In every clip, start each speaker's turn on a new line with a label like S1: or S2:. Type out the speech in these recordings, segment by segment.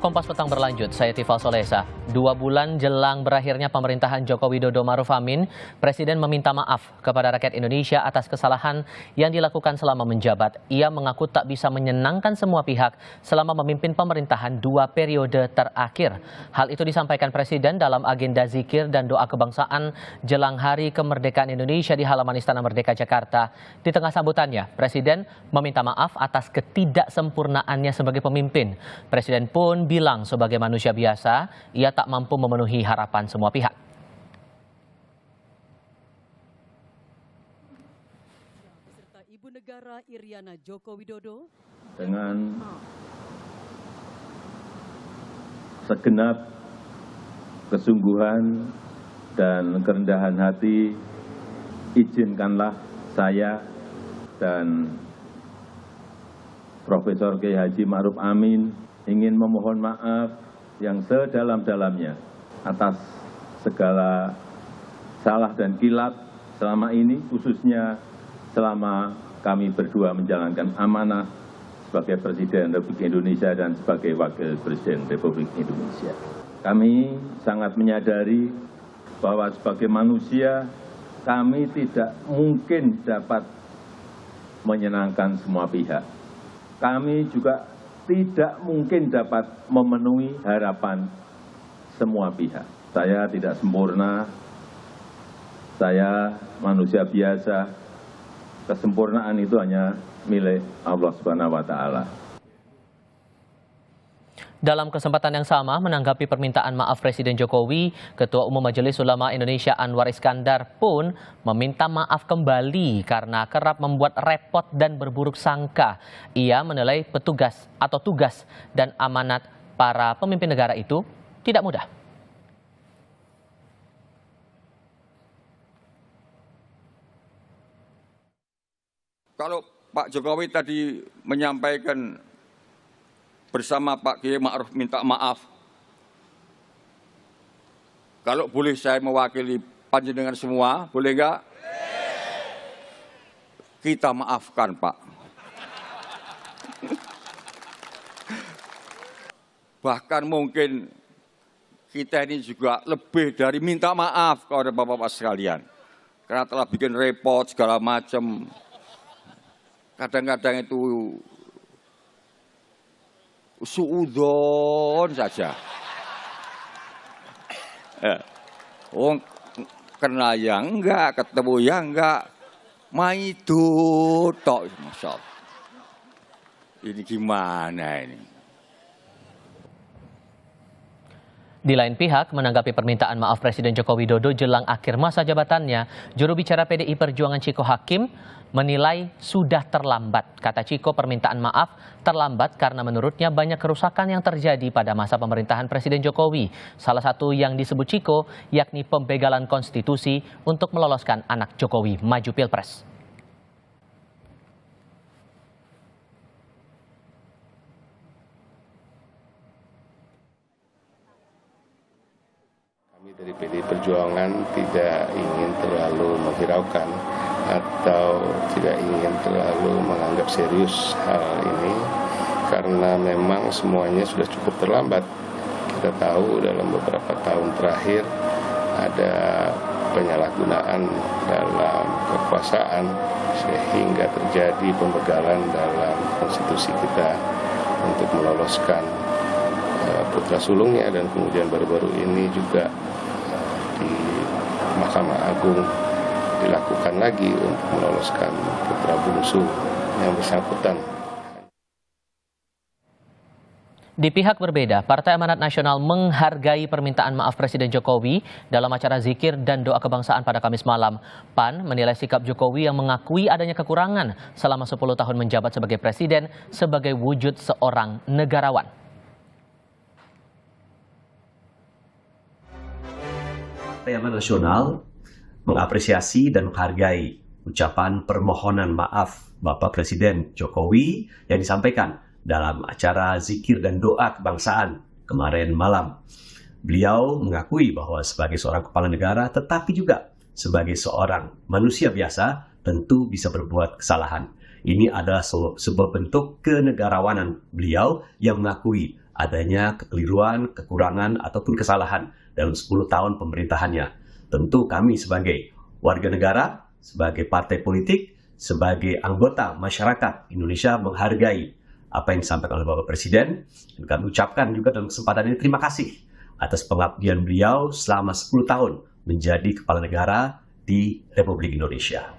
S1: Kompas Petang berlanjut, saya Tifal Solesa. 2 bulan jelang berakhirnya pemerintahan Joko Widodo Ma'ruf Amin, Presiden meminta maaf kepada rakyat Indonesia atas kesalahan yang dilakukan selama menjabat. Ia mengaku tak bisa menyenangkan semua pihak selama memimpin pemerintahan 2 periode terakhir. Hal itu disampaikan Presiden dalam agenda zikir dan doa kebangsaan jelang Hari Kemerdekaan Indonesia di halaman Istana Merdeka Jakarta. Di tengah sambutannya, Presiden meminta maaf atas ketidaksempurnaannya sebagai pemimpin. Presiden pun bilang sebagai manusia biasa, ia tak mampu memenuhi harapan semua pihak.
S2: Beserta Ibu Negara Iriana Joko Widodo
S3: dengan segenap kesungguhan dan kerendahan hati, izinkanlah saya dan Profesor Kiai Haji Ma'ruf Amin ingin memohon maaf yang sedalam-dalamnya atas segala salah dan kilap selama ini, khususnya selama kami berdua menjalankan amanah sebagai Presiden Republik Indonesia dan sebagai Wakil Presiden Republik Indonesia. Kami sangat menyadari bahwa sebagai manusia kami tidak mungkin dapat menyenangkan semua pihak. Kami juga tidak mungkin dapat memenuhi harapan semua pihak. Saya tidak sempurna, saya manusia biasa, kesempurnaan itu hanya milik Allah Subhanahu wa Ta'ala.
S1: Dalam kesempatan yang sama, menanggapi permintaan maaf Presiden Jokowi, Ketua Umum Majelis Ulama Indonesia Anwar Iskandar pun meminta maaf kembali karena kerap membuat repot dan berburuk sangka. Ia menilai tugas dan amanat para pemimpin negara itu tidak mudah.
S4: Kalau Pak Jokowi tadi menyampaikan bersama Pak Kiai Ma'ruf minta maaf. Kalau boleh saya mewakili panjenengan semua, boleh enggak? Kita maafkan, Pak. Bahkan mungkin kita ini juga lebih dari minta maaf kepada Bapak-Bapak sekalian. Karena telah bikin repot segala macam. Kadang-kadang itu suudon saja. Kena yang enggak, ketemu yang enggak, maidu tok, Masya Allah. Ini gimana ini?
S1: Di lain pihak, menanggapi permintaan maaf Presiden Joko Widodo jelang akhir masa jabatannya, juru bicara PDI Perjuangan Chiko Hakim menilai sudah terlambat. Kata Chiko, permintaan maaf terlambat karena menurutnya banyak kerusakan yang terjadi pada masa pemerintahan Presiden Jokowi. Salah satu yang disebut Chiko yakni pembegalan konstitusi untuk meloloskan anak Jokowi maju Pilpres.
S5: Dari PDI Perjuangan tidak ingin terlalu menghiraukan atau tidak ingin terlalu menganggap serius hal ini karena memang semuanya sudah cukup terlambat. Kita tahu dalam beberapa tahun terakhir ada penyalahgunaan dalam kekuasaan sehingga terjadi pembegalan dalam konstitusi kita untuk meloloskan putra sulungnya, dan kemudian baru-baru ini juga di Mahkamah Agung dilakukan lagi untuk meloloskan putra bungsu yang bersangkutan.
S1: Di pihak berbeda, Partai Amanat Nasional menghargai permintaan maaf Presiden Jokowi dalam acara zikir dan doa kebangsaan pada Kamis malam. PAN menilai sikap Jokowi yang mengakui adanya kekurangan selama 10 tahun menjabat sebagai presiden sebagai wujud seorang negarawan.
S6: Partai Amanat Nasional mengapresiasi dan menghargai ucapan permohonan maaf Bapak Presiden Jokowi yang disampaikan dalam acara zikir dan doa kebangsaan kemarin malam. Beliau mengakui bahwa sebagai seorang kepala negara tetapi juga sebagai seorang manusia biasa tentu bisa berbuat kesalahan. Ini adalah sebuah bentuk kenegarawanan beliau yang mengakui adanya kekeliruan, kekurangan, ataupun kesalahan dalam 10 tahun pemerintahannya. Tentu kami sebagai warga negara, sebagai partai politik, sebagai anggota masyarakat Indonesia menghargai apa yang disampaikan oleh Bapak Presiden. Dan kami ucapkan juga dalam kesempatan ini terima kasih atas pengabdian beliau selama 10 tahun menjadi kepala negara di Republik Indonesia.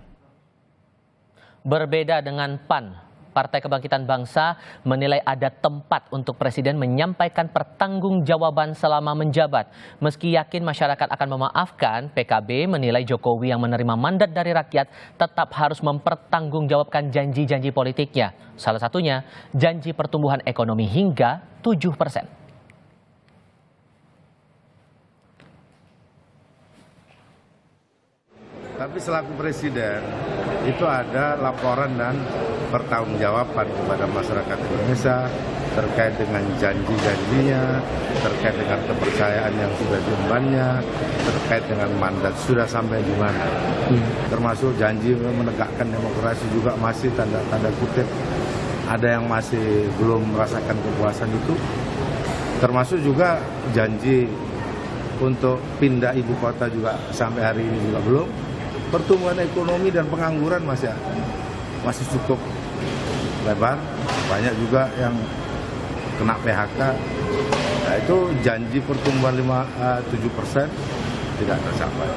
S1: Berbeda dengan PAN, Partai Kebangkitan Bangsa menilai ada tempat untuk Presiden menyampaikan pertanggungjawaban selama menjabat. Meski yakin masyarakat akan memaafkan, PKB menilai Jokowi yang menerima mandat dari rakyat tetap harus mempertanggungjawabkan janji-janji politiknya. Salah satunya, janji pertumbuhan ekonomi hingga 7%.
S7: Tapi selaku Presiden, itu ada laporan dan pertanggungjawaban kepada masyarakat Indonesia terkait dengan janji-janjinya, terkait dengan kepercayaan yang sudah diembannya, terkait dengan mandat sudah sampai di mana. Termasuk janji menegakkan demokrasi juga masih tanda kutip. Ada yang masih belum merasakan kepuasan itu. Termasuk juga janji untuk pindah ibu kota juga sampai hari ini juga belum. Pertumbuhan ekonomi dan pengangguran masih cukup lebar, banyak juga yang kena PHK. Nah, itu janji pertumbuhan 7% tidak tercapai.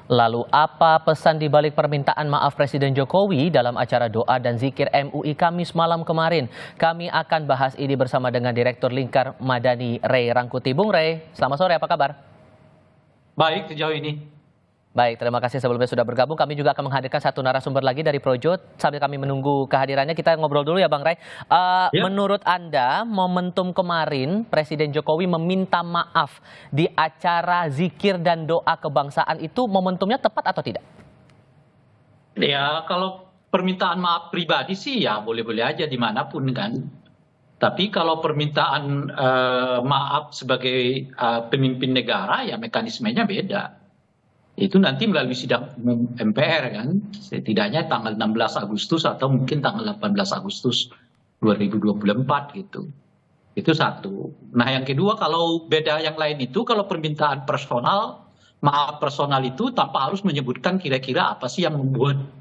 S1: Lalu apa pesan di balik permintaan maaf Presiden Jokowi dalam acara doa dan zikir MUI Kamis malam kemarin? Kami akan bahas ini bersama dengan Direktur Lingkar Madani Ray Rangkuti. Bung Ray, selamat sore, apa kabar?
S8: Baik sejauh ini.
S1: Baik, terima kasih sebelumnya sudah bergabung. Kami juga akan menghadirkan satu narasumber lagi dari Projo. Sambil kami menunggu kehadirannya, kita ngobrol dulu ya Bang Ray.
S8: Ya.
S1: Menurut Anda, momentum kemarin Presiden Jokowi meminta maaf di acara zikir dan doa kebangsaan itu momentumnya tepat atau tidak?
S8: Ya kalau permintaan maaf pribadi sih ya boleh-boleh aja dimanapun kan. Tapi kalau permintaan maaf sebagai pemimpin negara ya mekanismenya beda. Itu nanti melalui sidang umum MPR kan. Setidaknya tanggal 16 Agustus atau mungkin tanggal 18 Agustus 2024 gitu. Itu satu. Nah yang kedua kalau beda yang lain itu kalau permintaan personal, maaf personal itu tanpa harus menyebutkan kira-kira apa sih yang membuat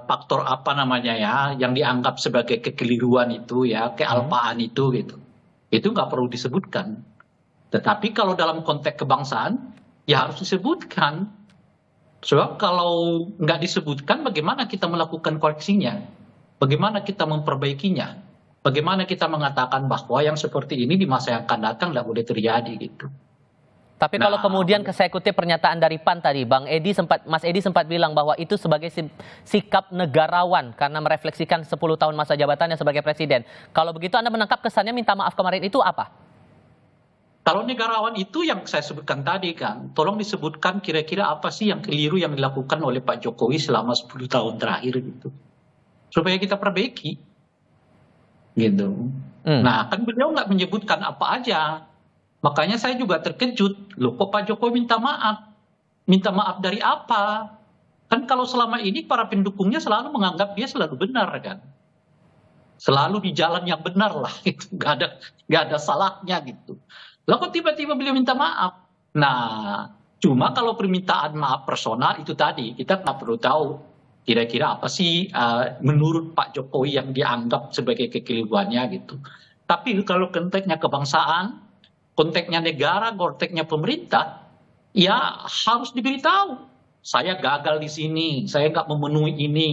S8: faktor apa namanya ya yang dianggap sebagai kekeliruan itu ya kealpaan itu gitu itu nggak perlu disebutkan. Tetapi kalau dalam konteks kebangsaan ya harus disebutkan. Sebab kalau nggak disebutkan bagaimana kita melakukan koreksinya, bagaimana kita memperbaikinya, bagaimana kita mengatakan bahwa yang seperti ini di masa yang akan datang nggak boleh terjadi gitu.
S1: Tapi kalau kemudian saya kutip pernyataan dari PAN tadi, Mas Edi sempat bilang bahwa itu sebagai sikap negarawan karena merefleksikan 10 tahun masa jabatannya sebagai presiden. Kalau begitu Anda menangkap kesannya minta maaf kemarin itu apa?
S8: Kalau negarawan itu yang saya sebutkan tadi kan, tolong disebutkan kira-kira apa sih yang keliru yang dilakukan oleh Pak Jokowi selama 10 tahun terakhir gitu. Supaya kita perbaiki. Gitu. Nah kan beliau nggak menyebutkan apa aja. Makanya saya juga terkejut, loh kok Pak Jokowi minta maaf? Minta maaf dari apa? Kan kalau selama ini para pendukungnya selalu menganggap dia selalu benar kan. Selalu di jalan yang benar lah, itu nggak ada salahnya gitu. Lah kok tiba-tiba beliau minta maaf? Nah, cuma kalau permintaan maaf personal itu tadi, kita nggak perlu tahu kira-kira apa sih menurut Pak Jokowi yang dianggap sebagai kekeliruannya gitu. Tapi kalau konteksnya kebangsaan, konteksnya negara, konteksnya pemerintah, ya harus diberitahu. Saya gagal di sini, saya nggak memenuhi ini,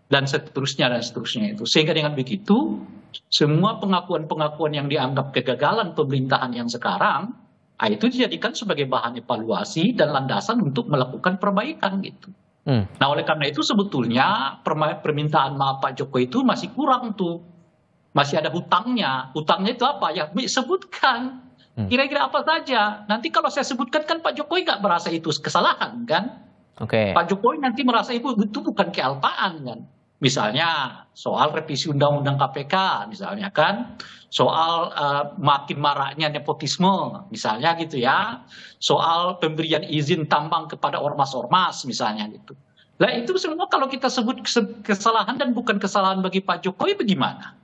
S8: dan seterusnya itu. Sehingga dengan begitu, semua pengakuan-pengakuan yang dianggap kegagalan pemerintahan yang sekarang, itu dijadikan sebagai bahan evaluasi dan landasan untuk melakukan perbaikan gitu. Nah oleh karena itu sebetulnya permintaan maaf Pak Jokowi itu masih kurang tuh. Masih ada hutangnya. Hutangnya itu apa? Ya sebutkan. Kira-kira apa saja. Nanti kalau saya sebutkan kan Pak Jokowi nggak merasa itu kesalahan kan. Pak Jokowi nanti merasa itu bukan kealpaan kan. Misalnya soal revisi undang-undang KPK misalnya kan. Soal makin maraknya nepotisme misalnya gitu ya. Soal pemberian izin tambang kepada ormas-ormas misalnya gitu. Nah itu semua kalau kita sebut kesalahan dan bukan kesalahan bagi Pak Jokowi bagaimana?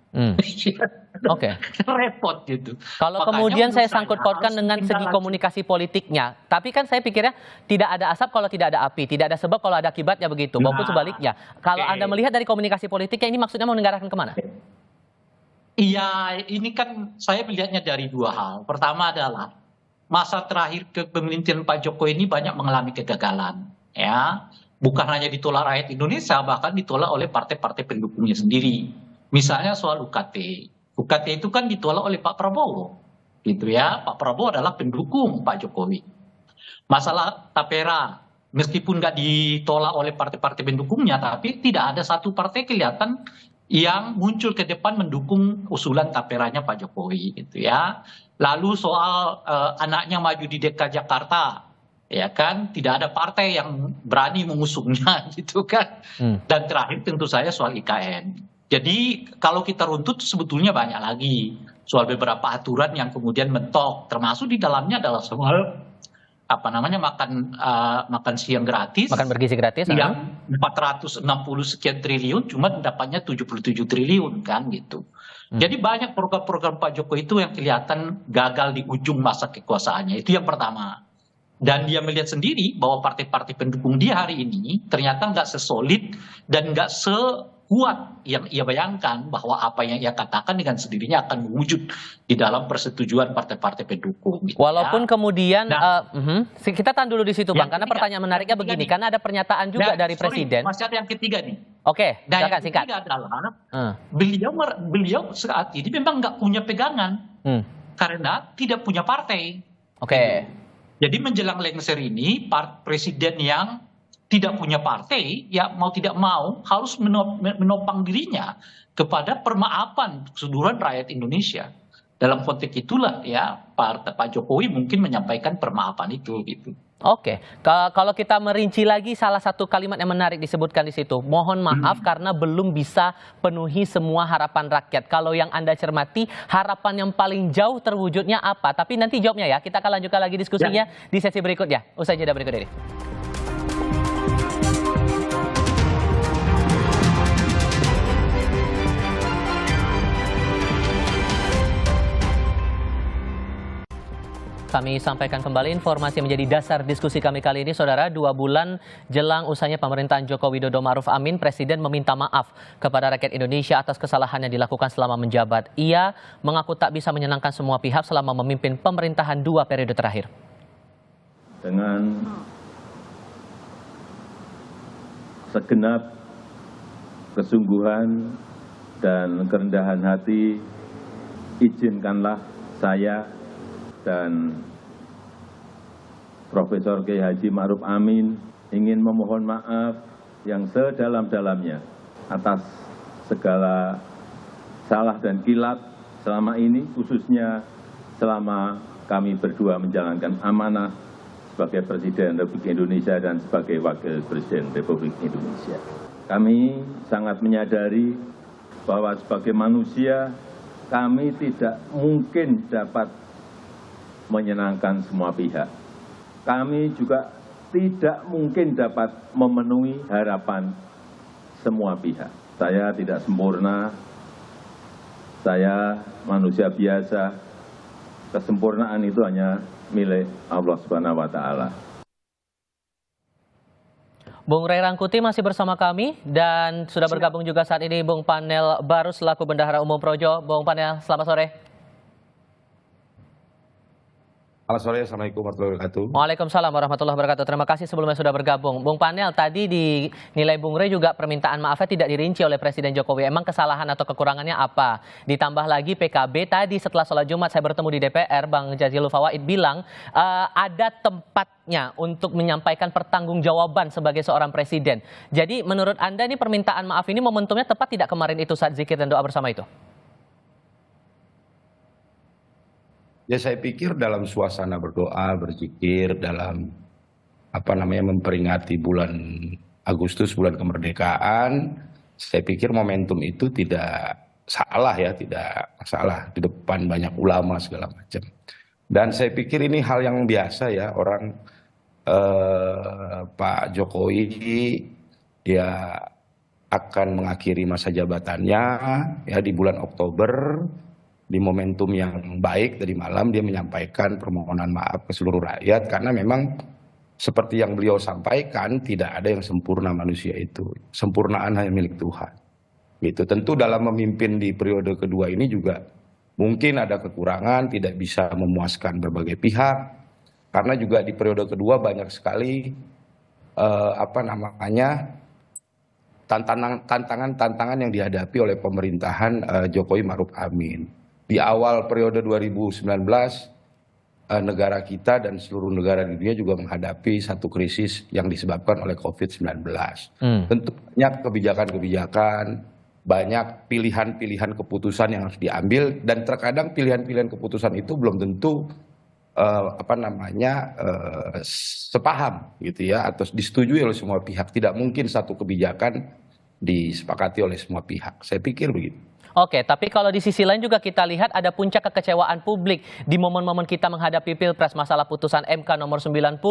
S1: Oke.
S8: Repot gitu.
S1: Kalau
S8: Makanya
S1: kemudian
S8: menurut
S1: saya sangkut pautkan
S8: harus
S1: dengan segi
S8: ditindaklanjuti.
S1: komunikasi politiknya, tapi kan saya pikirnya tidak ada asap kalau tidak ada api, tidak ada sebab kalau ada akibatnya begitu, maupun
S8: Nah,
S1: sebaliknya. Kalau
S8: oke.
S1: Anda melihat dari komunikasi politiknya ini maksudnya mau mengarahkan kemana?
S8: Iya, ini kan saya melihatnya dari dua hal. Pertama adalah masa terakhir kepemimpinan Pak Jokowi ini banyak mengalami kegagalan, ya. Bukan hanya ditolak rakyat Indonesia, bahkan ditolak oleh partai-partai pendukungnya sendiri. Misalnya soal UKT. UKT itu kan ditolak oleh Pak Prabowo, gitu ya. Pak Prabowo adalah pendukung Pak Jokowi. Masalah Tapera, meskipun nggak ditolak oleh partai-partai pendukungnya, tapi tidak ada satu partai kelihatan yang muncul ke depan mendukung usulan Taperanya Pak Jokowi, gitu ya. Lalu soal anaknya maju di DKI Jakarta, ya kan, tidak ada partai yang berani mengusungnya, gitu kan. Dan terakhir tentu saja soal IKN. Jadi kalau kita runtut sebetulnya banyak lagi soal beberapa aturan yang kemudian mentok, termasuk di dalamnya adalah soal makan siang gratis,
S1: Makan bergizi gratis?
S8: yang 460 sekian triliun cuma dapatnya 77 triliun kan gitu. Jadi banyak program-program Pak Jokowi itu yang kelihatan gagal di ujung masa kekuasaannya. Itu yang pertama. Dan dia melihat sendiri bahwa partai-partai pendukung dia hari ini ternyata nggak sesolid dan nggak sekuat yang ia bayangkan, bahwa apa yang ia katakan dengan sendirinya akan mewujud di dalam persetujuan partai-partai pendukung. Gitu
S1: Walaupun
S8: ya.
S1: kemudian, kita tahan dulu di situ Bang,
S8: Yang
S1: karena
S8: ketiga,
S1: pertanyaan menariknya
S8: yang ketiga
S1: begini,
S8: nih.
S1: karena ada pernyataan juga dari
S8: Sorry,
S1: Presiden.
S8: masih ada yang ketiga nih.
S1: Oke,
S8: Nah,
S1: silakan
S8: yang
S1: singkat.
S8: ketiga adalah beliau saat ini memang nggak punya pegangan karena tidak punya partai.
S1: Oke.
S8: Jadi menjelang lengser ini, presiden yang tidak punya partai, ya mau tidak mau harus menopang dirinya kepada permaafan keseluruhan rakyat Indonesia. Dalam konteks itulah ya Pak Jokowi mungkin menyampaikan permaafan itu gitu.
S1: Oke, kalau kita merinci lagi, salah satu kalimat yang menarik disebutkan di situ, mohon maaf karena belum bisa penuhi semua harapan rakyat. Kalau yang Anda cermati, harapan yang paling jauh terwujudnya apa? Tapi nanti jawabnya ya, kita akan lanjutkan lagi diskusinya di sesi berikutnya. Usai jeda berikut ini. Kami sampaikan kembali informasi menjadi dasar diskusi kami kali ini, Saudara. 2 bulan jelang usahanya pemerintahan Joko Widodo Ma'ruf Amin, Presiden meminta maaf kepada rakyat Indonesia atas kesalahan yang dilakukan selama menjabat. Ia mengaku tak bisa menyenangkan semua pihak selama memimpin pemerintahan 2 periode terakhir.
S3: Dengan segenap kesungguhan dan kerendahan hati, izinkanlah saya dan Profesor Kiai Haji Ma'ruf Amin ingin memohon maaf yang sedalam-dalamnya atas segala salah dan kilat selama ini, khususnya selama kami berdua menjalankan amanah sebagai Presiden Republik Indonesia dan sebagai Wakil Presiden Republik Indonesia. Kami sangat menyadari bahwa sebagai manusia kami tidak mungkin dapat menyenangkan semua pihak. Kami juga tidak mungkin dapat memenuhi harapan semua pihak. Saya tidak sempurna, saya manusia biasa. Kesempurnaan itu hanya milik Allah Subhanahu wa Ta'ala.
S1: Bung Ray Rangkuti masih bersama kami dan sudah bergabung juga saat ini Bung Panel Barus selaku Bendahara Umum Projo. Bung Panel, selamat sore.
S7: Selamat sore, Assalamualaikum warahmatullahi wabarakatuh.
S1: Waalaikumsalam warahmatullahi wabarakatuh. Terima kasih sebelumnya sudah bergabung. Bung Panel, tadi dinilai Bung Ray juga permintaan maafnya tidak dirinci oleh Presiden Jokowi. Emang kesalahan atau kekurangannya apa? Ditambah lagi PKB tadi setelah sholat Jumat saya bertemu di DPR, Bang Jazilul Fawait bilang ada tempatnya untuk menyampaikan pertanggungjawaban sebagai seorang presiden. Jadi menurut Anda ini permintaan maaf ini momentumnya tepat tidak kemarin itu saat zikir dan doa bersama itu?
S7: Ya, saya pikir dalam suasana berdoa, berzikir, dalam memperingati bulan Agustus, bulan kemerdekaan, saya pikir momentum itu tidak salah ya, tidak masalah di depan banyak ulama segala macam. Dan saya pikir ini hal yang biasa ya, orang Pak Jokowi dia
S9: akan mengakhiri masa jabatannya ya di bulan Oktober, di momentum yang baik tadi malam dia menyampaikan permohonan maaf ke seluruh rakyat karena memang seperti yang beliau sampaikan tidak ada yang sempurna manusia itu. Sempurnaan hanya milik Tuhan. Gitu. Tentu dalam memimpin di periode kedua ini juga mungkin ada kekurangan, tidak bisa memuaskan berbagai pihak karena juga di periode kedua banyak sekali tantangan yang dihadapi oleh pemerintahan Jokowi Maruf Amin. Di awal periode 2019, negara kita dan seluruh negara di dunia juga menghadapi satu krisis yang disebabkan oleh COVID-19. Tentu banyak kebijakan-kebijakan, banyak pilihan-pilihan keputusan yang harus diambil, dan terkadang pilihan-pilihan keputusan itu belum tentu sepaham gitu ya, atau disetujui oleh semua pihak. Tidak mungkin satu kebijakan disepakati oleh semua pihak. Saya pikir begitu.
S1: Oke, tapi kalau di sisi lain juga kita lihat ada puncak kekecewaan publik di momen-momen kita menghadapi Pilpres, masalah putusan MK nomor 90,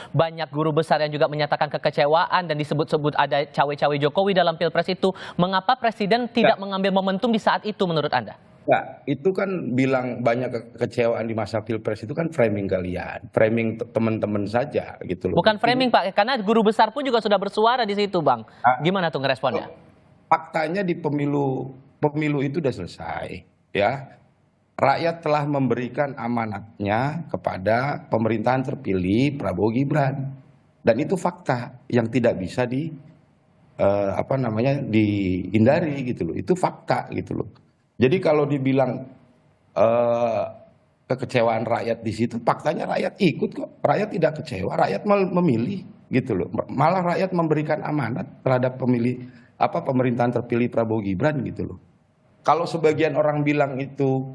S1: banyak guru besar yang juga menyatakan kekecewaan dan disebut-sebut ada cawe-cawe Jokowi dalam Pilpres itu. Mengapa Presiden tidak mengambil momentum di saat itu menurut Anda?
S9: Ya, itu kan bilang banyak kekecewaan di masa Pilpres itu kan framing kalian, framing teman-teman saja gitu loh.
S1: Bukan framing Pak, karena guru besar pun juga sudah bersuara di situ Bang. Gimana tuh ngeresponnya?
S9: Faktanya di pemilu itu sudah selesai, ya. Rakyat telah memberikan amanatnya kepada pemerintahan terpilih Prabowo Gibran, dan itu fakta yang tidak bisa dihindari gitu loh. Itu fakta gitu loh. Jadi kalau dibilang kekecewaan rakyat di situ, faktanya rakyat ikut kok. Rakyat tidak kecewa, rakyat memilih gitu loh. Malah rakyat memberikan amanat terhadap pemerintahan terpilih Prabowo Gibran gitu loh. Kalau sebagian orang bilang itu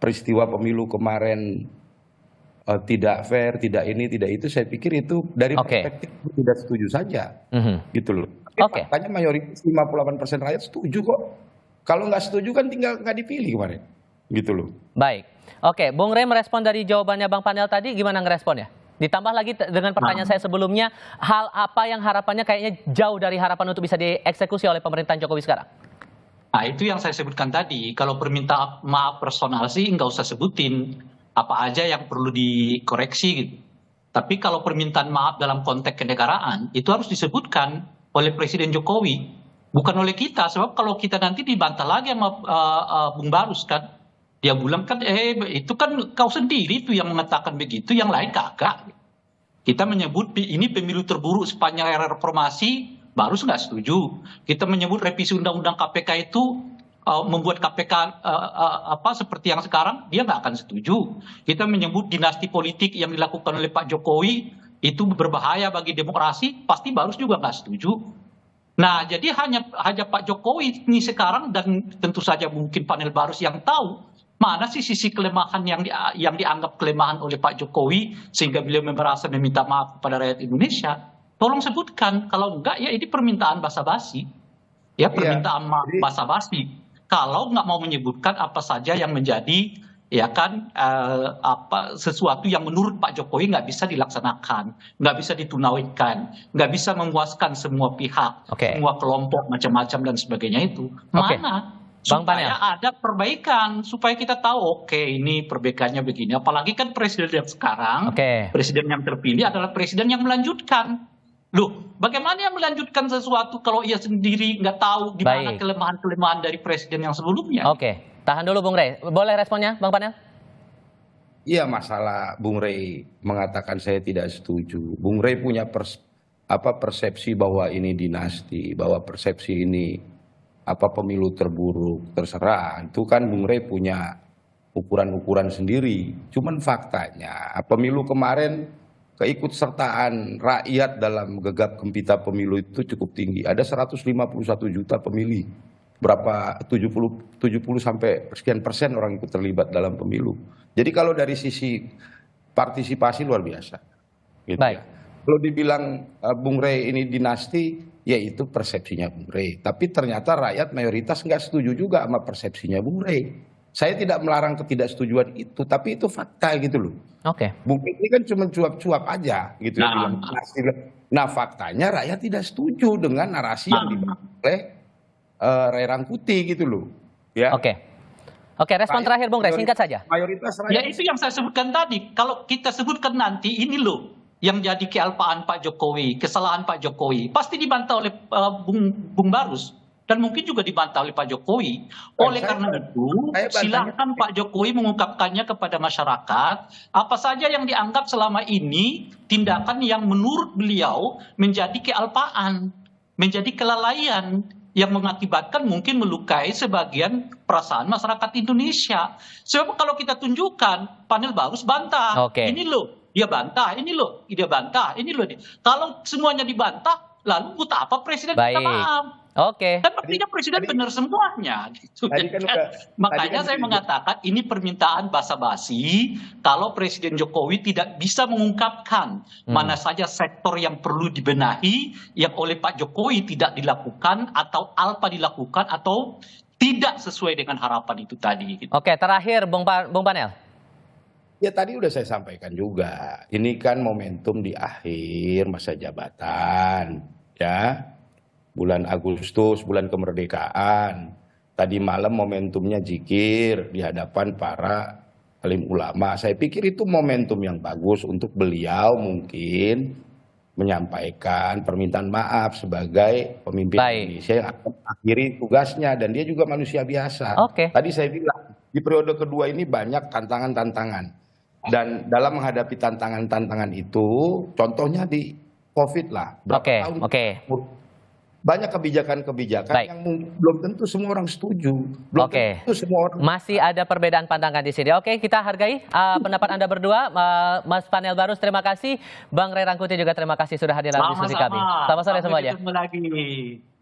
S9: peristiwa pemilu kemarin tidak fair, tidak ini, tidak itu, saya pikir itu dari perspektif tidak setuju saja, gitu loh. Tapi faktanya mayoritas 58% rakyat setuju kok. Kalau nggak setuju kan tinggal nggak dipilih kemarin, gitu loh.
S1: Baik, oke, Bung Rey merespon dari jawabannya Bang Panel tadi, gimana ngeresponnya? Ditambah lagi dengan pertanyaan saya sebelumnya, hal apa yang harapannya kayaknya jauh dari harapan untuk bisa dieksekusi oleh pemerintahan Jokowi sekarang?
S8: Nah itu yang saya sebutkan tadi, kalau permintaan maaf personal sih nggak usah sebutin apa aja yang perlu dikoreksi gitu. Tapi kalau permintaan maaf dalam konteks kenegaraan itu harus disebutkan oleh Presiden Jokowi, bukan oleh kita. Sebab kalau kita nanti dibantah lagi sama Bung Barus kan, dia bilang kan itu kan kau sendiri tuh yang mengatakan begitu, yang lain kagak. Kita menyebut ini pemilu terburuk sepanjang era reformasi, Barus nggak setuju. Kita menyebut revisi undang-undang KPK itu membuat KPK seperti yang sekarang, dia nggak akan setuju. Kita menyebut dinasti politik yang dilakukan oleh Pak Jokowi itu berbahaya bagi demokrasi, pasti Barus juga nggak setuju. Nah, jadi hanya Pak Jokowi ini sekarang, dan tentu saja mungkin panel Barus yang tahu mana sih sisi kelemahan yang dianggap kelemahan oleh Pak Jokowi sehingga beliau merasa meminta maaf kepada rakyat Indonesia. Tolong sebutkan, kalau enggak ya ini permintaan basa-basi. Ya, permintaan maaf basa-basi. Kalau nggak mau menyebutkan apa saja yang menjadi sesuatu yang menurut Pak Jokowi nggak bisa dilaksanakan, nggak bisa ditunaikan, nggak bisa memuaskan semua pihak, semua kelompok macam-macam dan sebagainya itu. Mana supaya ada perbaikan, supaya kita tahu ini perbaikannya begini. Apalagi kan presiden yang sekarang, presiden yang terpilih adalah presiden yang melanjutkan. Loh, bagaimana yang melanjutkan sesuatu kalau ia sendiri nggak tahu di mana kelemahan-kelemahan dari presiden yang sebelumnya?
S1: Tahan dulu Bung Rey. Boleh responnya Bang Panel?
S9: Iya, masalah Bung Rey mengatakan saya tidak setuju. Bung Rey punya persepsi bahwa ini dinasti, bahwa persepsi ini pemilu terburuk, terserah. Itu kan Bung Rey punya ukuran-ukuran sendiri. Cuman faktanya pemilu kemarin keikutsertaan rakyat dalam gegap gempita pemilu itu cukup tinggi. Ada 151 juta pemilih. Berapa 70 sampai sekian persen orang ikut terlibat dalam pemilu. Jadi kalau dari sisi partisipasi luar biasa. Gitu.
S1: Baik.
S9: Kalau dibilang Bung Rey ini dinasti, ya itu persepsinya Bung Rey. Tapi ternyata rakyat mayoritas nggak setuju juga sama persepsinya Bung Rey. Saya tidak melarang ketidaksetujuan itu, tapi itu fakta gitu loh. Bung Rey ini kan cuma cuap-cuap aja gitu. Nah, faktanya rakyat tidak setuju dengan narasi yang dibangun oleh Ray Rangkuti gitu loh. Ya.
S1: Oke, respon terakhir Bung Rey, singkat saja.
S9: Mayoritas
S8: Ya
S9: rakyat.
S8: itu yang saya sebutkan tadi. Kalau kita sebutkan nanti ini loh yang jadi kealpaan Pak Jokowi, kesalahan Pak Jokowi, pasti dibantah oleh Bung Barus. Dan mungkin juga dibantah oleh Pak Jokowi. Oleh karena itu, silakan Pak Jokowi mengungkapkannya kepada masyarakat. Apa saja yang dianggap selama ini tindakan yang menurut beliau menjadi kealpaan, menjadi kelalaian yang mengakibatkan mungkin melukai sebagian perasaan masyarakat Indonesia. Sebab kalau kita tunjukkan, panel Barus bantah.
S1: Oke.
S8: Ini loh, dia bantah. Ini loh, dia bantah. Ini loh. Kalau semuanya dibantah, lalu buat apa Presiden minta maaf?
S1: Oke.
S8: Kan artinya Presiden benar semuanya. Gitu. Makanya saya mengatakan ini permintaan basa-basi kalau Presiden Jokowi tidak bisa mengungkapkan mana saja sektor yang perlu dibenahi yang oleh Pak Jokowi tidak dilakukan atau alpa dilakukan atau tidak sesuai dengan harapan itu tadi. Gitu.
S1: Oke, terakhir Bung Panel.
S9: Ya tadi udah saya sampaikan juga. Ini kan momentum di akhir masa jabatan, ya. Bulan Agustus, bulan kemerdekaan. Tadi malam momentumnya zikir di hadapan para alim ulama. Saya pikir itu momentum yang bagus untuk beliau mungkin menyampaikan permintaan maaf sebagai pemimpin Indonesia yang akan akhiri tugasnya. Dan dia juga manusia biasa. Tadi saya bilang, di periode kedua ini banyak tantangan-tantangan. Dan dalam menghadapi tantangan-tantangan itu, contohnya di COVID lah. Banyak kebijakan-kebijakan yang belum tentu semua orang setuju. Belum tentu semua orang.
S1: Masih ada perbedaan pandangan di sini. Oke, kita hargai pendapat Anda berdua. Mas Panel Barus, terima kasih. Bang Ray Rangkuti juga terima kasih sudah hadir dalam diskusi kami. Selamat sore semuanya.
S8: Sampai ketemu lagi.